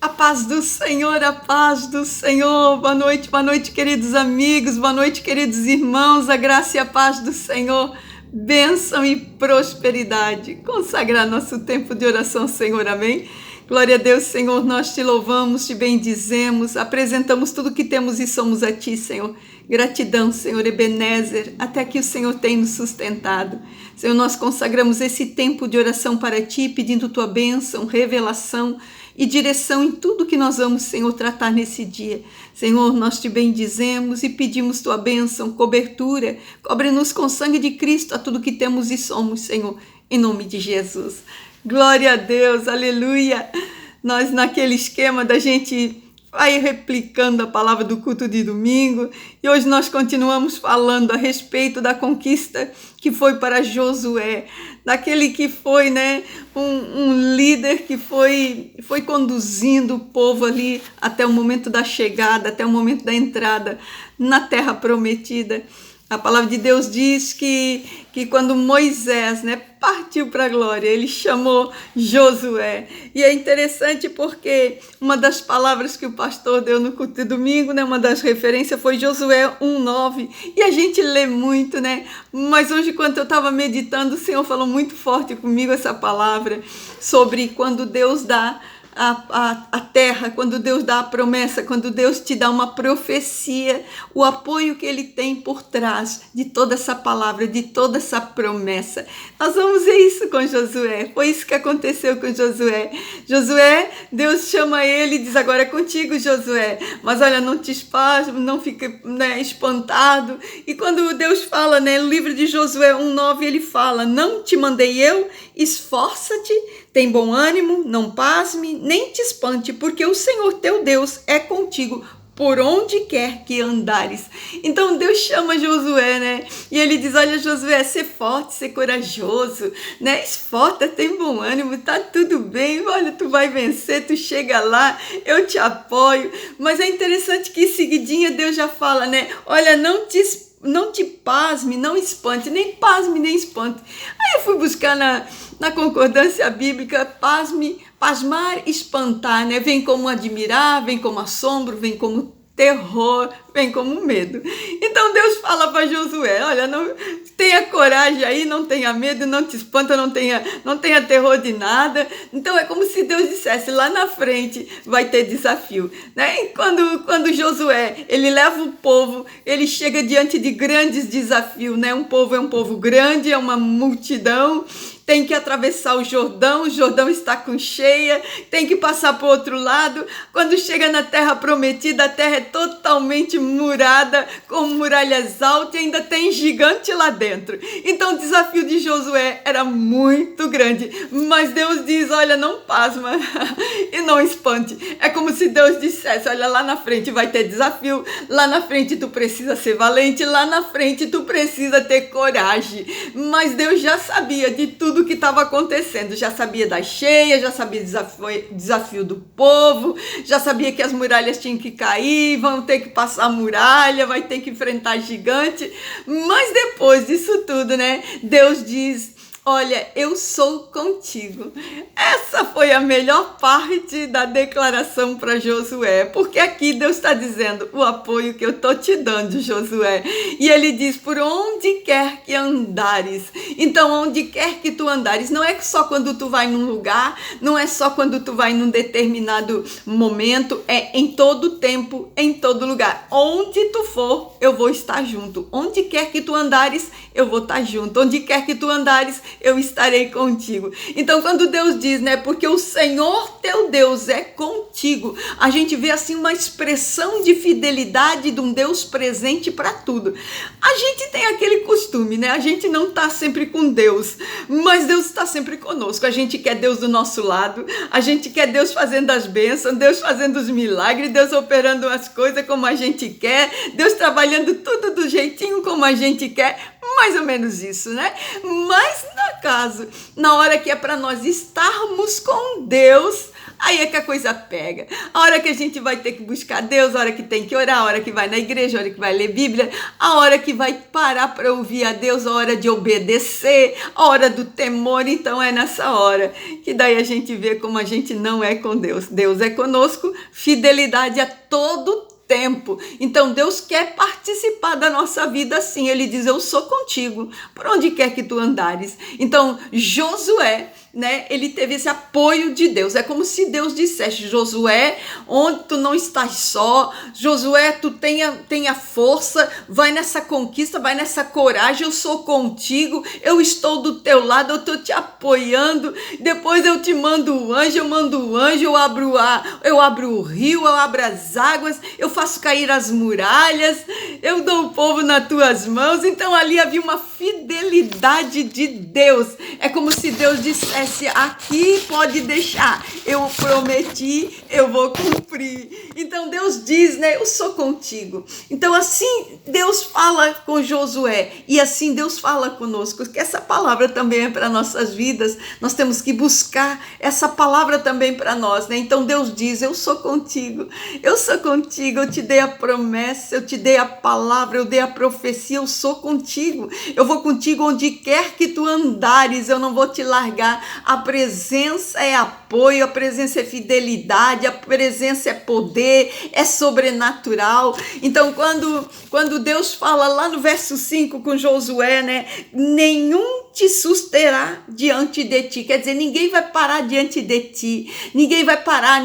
A paz do Senhor, a paz do Senhor. Boa noite, queridos amigos, boa noite, queridos irmãos. A graça e a paz do Senhor, bênção e prosperidade. Consagrar nosso tempo de oração, Senhor, amém? Glória a Deus, Senhor, nós te louvamos, te bendizemos, apresentamos tudo que temos e somos a ti, Senhor. Gratidão, Senhor Ebenezer, até que o Senhor tem nos sustentado. Senhor, nós consagramos esse tempo de oração para ti, pedindo tua bênção, revelação e direção em tudo que nós vamos, Senhor, tratar nesse dia. Senhor, nós te bendizemos e pedimos tua bênção, cobertura, cobre-nos com sangue de Cristo a tudo que temos e somos, Senhor, em nome de Jesus. Glória a Deus, aleluia. Nós naquele esquema da gente vai replicando a palavra do culto de domingo e hoje nós continuamos falando a respeito da conquista que foi para Josué, daquele que foi, um líder que foi conduzindo o povo ali até o momento da chegada, até o momento da entrada na terra prometida. A palavra de Deus diz que quando Moisés, partiu para a glória, ele chamou Josué. E é interessante porque uma das palavras que o pastor deu no culto de domingo, uma das referências foi Josué 1:9. E a gente lê muito, Mas hoje, quando eu estava meditando, o Senhor falou muito forte comigo essa palavra sobre quando Deus dá a terra, quando Deus dá a promessa, quando Deus te dá uma profecia, o apoio que Ele tem por trás de toda essa palavra, de toda essa promessa. Nós vamos ver isso com Josué, foi isso que aconteceu com Josué. Josué, Deus chama ele e diz, agora é contigo, Josué, mas olha, não te espasme, não fique espantado. E quando Deus fala, no livro de Josué 1:9, ele fala, não te mandei eu, esforça-te, tem bom ânimo, não pasme, nem te espante, porque o Senhor teu Deus é contigo por onde quer que andares. Então Deus chama Josué, e ele diz, olha Josué, ser forte, ser corajoso, esforça, tem bom ânimo, tá tudo bem, olha, tu vai vencer, tu chega lá, eu te apoio. Mas é interessante que em seguidinha Deus já fala, olha, não te pasme, não espante, nem pasme, nem espante. Aí eu fui buscar na concordância bíblica, pasmar, espantar, vem como admirar, vem como assombro, vem como terror, vem como medo. Então Deus fala para Josué, olha, não tenha coragem aí, não tenha medo, não te espanta, não tenha terror de nada. Então é como se Deus dissesse, lá na frente vai ter desafio, E quando Josué, ele leva o povo, ele chega diante de grandes desafios, Um povo é um povo grande, é uma multidão, tem que atravessar o Jordão está com cheia, tem que passar para o outro lado. Quando chega na terra prometida, a terra é totalmente murada, com muralhas altas e ainda tem gigante lá dentro. Então o desafio de Josué era muito grande, mas Deus diz, olha, não pasma e não espante. É como se Deus dissesse, olha, lá na frente vai ter desafio, lá na frente tu precisa ser valente, lá na frente tu precisa ter coragem. Mas Deus já sabia de tudo que estava acontecendo, já sabia da cheia, já sabia do desafio do povo, já sabia que as muralhas tinham que cair, vão ter que passar a muralha, vai ter que enfrentar gigante. Mas depois disso tudo, Deus diz, olha, eu sou contigo. Essa foi a melhor parte da declaração para Josué, porque aqui Deus está dizendo o apoio que eu estou te dando, Josué. E ele diz, por onde quer que andares. Então, onde quer que tu andares, não é só quando tu vai num lugar, não é só quando tu vai num determinado momento, é em todo tempo, em todo lugar. Onde tu for, eu vou estar junto. Onde quer que tu andares, eu vou estar junto. Onde quer que tu andares, eu estarei contigo. Então quando Deus diz, porque o Senhor teu Deus é contigo, a gente vê assim uma expressão de fidelidade de um Deus presente para tudo. A gente tem aquele costume, a gente não está sempre com Deus, mas Deus está sempre conosco. A gente quer Deus do nosso lado, a gente quer Deus fazendo as bênçãos, Deus fazendo os milagres, Deus operando as coisas como a gente quer, Deus trabalhando tudo do jeitinho como a gente quer, mais ou menos isso, Mas no caso, na hora que é para nós estarmos com Deus, aí é que a coisa pega. A hora que a gente vai ter que buscar Deus, a hora que tem que orar, a hora que vai na igreja, a hora que vai ler Bíblia, a hora que vai parar para ouvir a Deus, a hora de obedecer, a hora do temor, então é nessa hora que daí a gente vê como a gente não é com Deus. Deus é conosco, fidelidade a todo tempo. Então Deus quer participar da nossa vida assim. Ele diz: eu sou contigo por onde quer que tu andares. Então Josué, né, ele teve esse apoio de Deus. É como se Deus dissesse: Josué, onde tu não estás só, Josué, tu tenha força, vai nessa conquista, vai nessa coragem, eu sou contigo, eu estou do teu lado, eu estou te apoiando, depois eu te mando o anjo, eu abro o rio, eu abro as águas, eu faço cair as muralhas, eu dou o povo nas tuas mãos. Então ali havia uma fidelidade de Deus. É como se Deus dissesse: aqui pode deixar, eu prometi, eu vou cumprir. Então Deus diz, né, eu sou contigo. Então assim Deus fala com Josué e assim Deus fala conosco, que essa palavra também é para nossas vidas. Nós temos que buscar essa palavra também para nós, né? Então Deus diz: eu sou contigo, eu te dei a promessa, eu te dei a palavra, eu dei a profecia, eu sou contigo, eu vou contigo onde quer que tu andares, eu não vou te largar. A presença é apoio, a presença é fidelidade, a presença é poder, é sobrenatural. Então quando Deus fala lá no verso 5 com Josué, né, nenhum te susterá diante de ti, quer dizer, ninguém vai parar diante de ti, ninguém vai parar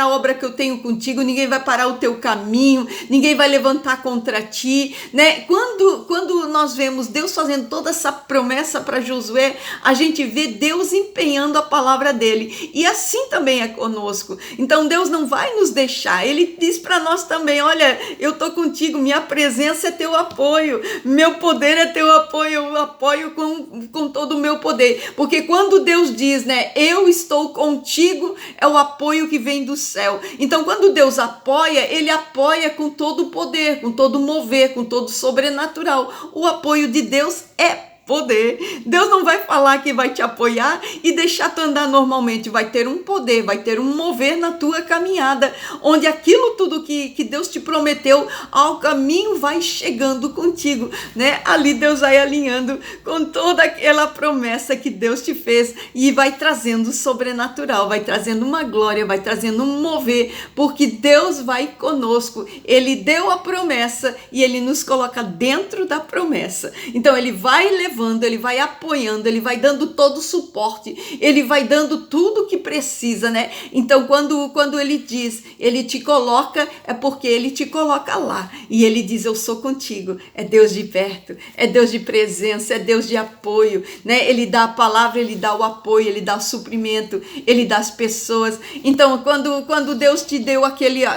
a obra que eu tenho contigo, ninguém vai parar o teu caminho, ninguém vai levantar contra ti, né? Quando nós vemos Deus fazendo toda essa promessa para Josué, a gente vê Deus empenhando a palavra dele, e assim também é conosco. Então Deus não vai nos deixar, ele diz para nós também: olha, eu tô contigo, minha presença é teu apoio, meu poder é teu apoio, eu apoio com todo o meu poder, porque quando Deus diz, né, eu estou contigo, é o apoio que vem do céu. Então quando Deus apoia, ele apoia com todo o poder, com todo o mover, com todo o sobrenatural. O apoio de Deus é poder. Deus não vai falar que vai te apoiar e deixar tu andar normalmente, vai ter um poder, vai ter um mover na tua caminhada, onde aquilo tudo que Deus te prometeu, ao caminho vai chegando contigo, né? Ali Deus vai alinhando com toda aquela promessa que Deus te fez e vai trazendo sobrenatural, vai trazendo uma glória, vai trazendo um mover, porque Deus vai conosco. Ele deu a promessa e ele nos coloca dentro da promessa. Então ele vai levando, ele vai apoiando, ele vai dando todo o suporte, ele vai dando tudo o que precisa, né? Então quando ele diz, ele te coloca, é porque ele te coloca lá, e ele diz: eu sou contigo. É Deus de perto, é Deus de presença, é Deus de apoio, né? Ele dá a palavra, ele dá o apoio, ele dá o suprimento, ele dá as pessoas. Então quando Deus te deu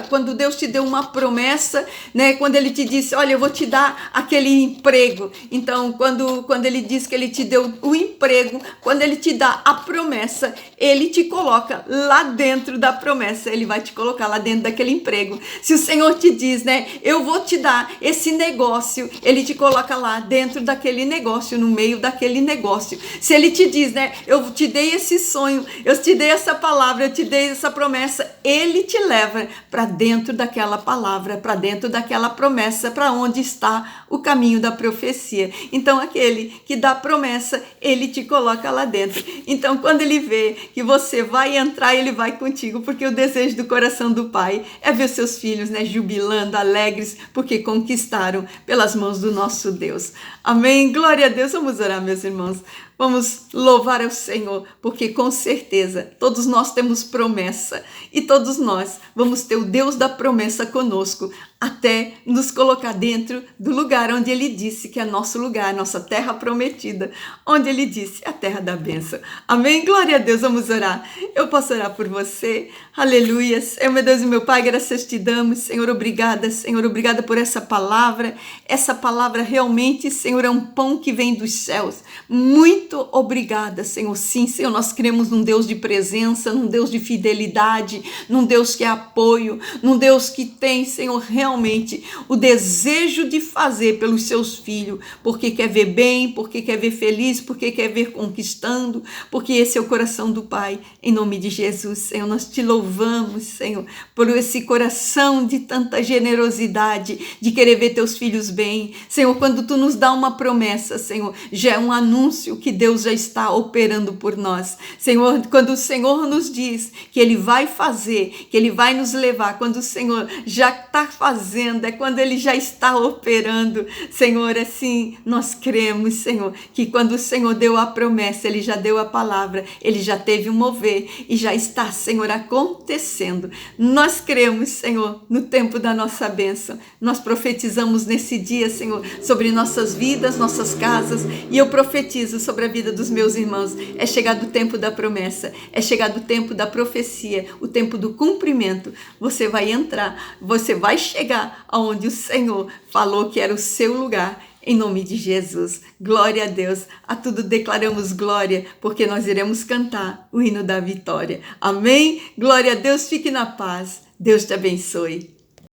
quando Deus te deu uma promessa, né? Quando ele te disse: olha, eu vou te dar aquele emprego. Então quando ele diz que ele te deu o emprego, quando ele te dá a promessa, ele te coloca lá dentro da promessa, ele vai te colocar lá dentro daquele emprego. Se o Senhor te diz, né, eu vou te dar esse negócio, ele te coloca lá dentro daquele negócio, no meio daquele negócio. Se ele te diz, né, eu te dei esse sonho, eu te dei essa palavra, eu te dei essa promessa, ele te leva para dentro daquela palavra, para dentro daquela promessa, para onde está o caminho da profecia. Então aquele que dá promessa, ele te coloca lá dentro. Então quando ele vê que você vai entrar, ele vai contigo, porque o desejo do coração do Pai é ver seus filhos, né, jubilando, alegres, porque conquistaram pelas mãos do nosso Deus. Amém? Glória a Deus. Vamos orar, meus irmãos. Vamos louvar ao Senhor, porque com certeza todos nós temos promessa e todos nós vamos ter o Deus da promessa conosco até nos colocar dentro do lugar onde Ele disse que é nosso lugar, nossa terra prometida, onde Ele disse a terra da bênção. Amém? Glória a Deus. Vamos orar. Eu posso orar por você. Aleluia. Senhor, meu Deus e meu Pai, graças te damos. Senhor, obrigada. Senhor, obrigada por essa palavra. Essa palavra realmente, Senhor, é um pão que vem dos céus. Muito muito obrigada, Senhor. Sim, Senhor, nós cremos num Deus de presença, num Deus de fidelidade, num Deus que é apoio, num Deus que tem, Senhor, realmente o desejo de fazer pelos seus filhos, porque quer ver bem, porque quer ver feliz, porque quer ver conquistando, porque esse é o coração do Pai. Em nome de Jesus, Senhor, nós te louvamos, Senhor, por esse coração de tanta generosidade, de querer ver teus filhos bem. Senhor, quando tu nos dá uma promessa, Senhor, já é um anúncio que Deus já está operando por nós. Senhor, quando o Senhor nos diz que Ele vai fazer, que Ele vai nos levar, quando o Senhor já está fazendo, é quando Ele já está operando. Senhor, assim, nós cremos, Senhor, que quando o Senhor deu a promessa, Ele já deu a palavra, Ele já teve um mover e já está, Senhor, acontecendo. Nós cremos, Senhor, no tempo da nossa bênção. Nós profetizamos nesse dia, Senhor, sobre nossas vidas, nossas casas, e eu profetizo sobre a vida dos meus irmãos. É chegado o tempo da promessa, é chegado o tempo da profecia, o tempo do cumprimento. Você vai entrar, você vai chegar aonde o Senhor falou que era o seu lugar. Em nome de Jesus, glória a Deus, a tudo declaramos glória, porque nós iremos cantar o hino da vitória. Amém? Glória a Deus, fique na paz. Deus te abençoe.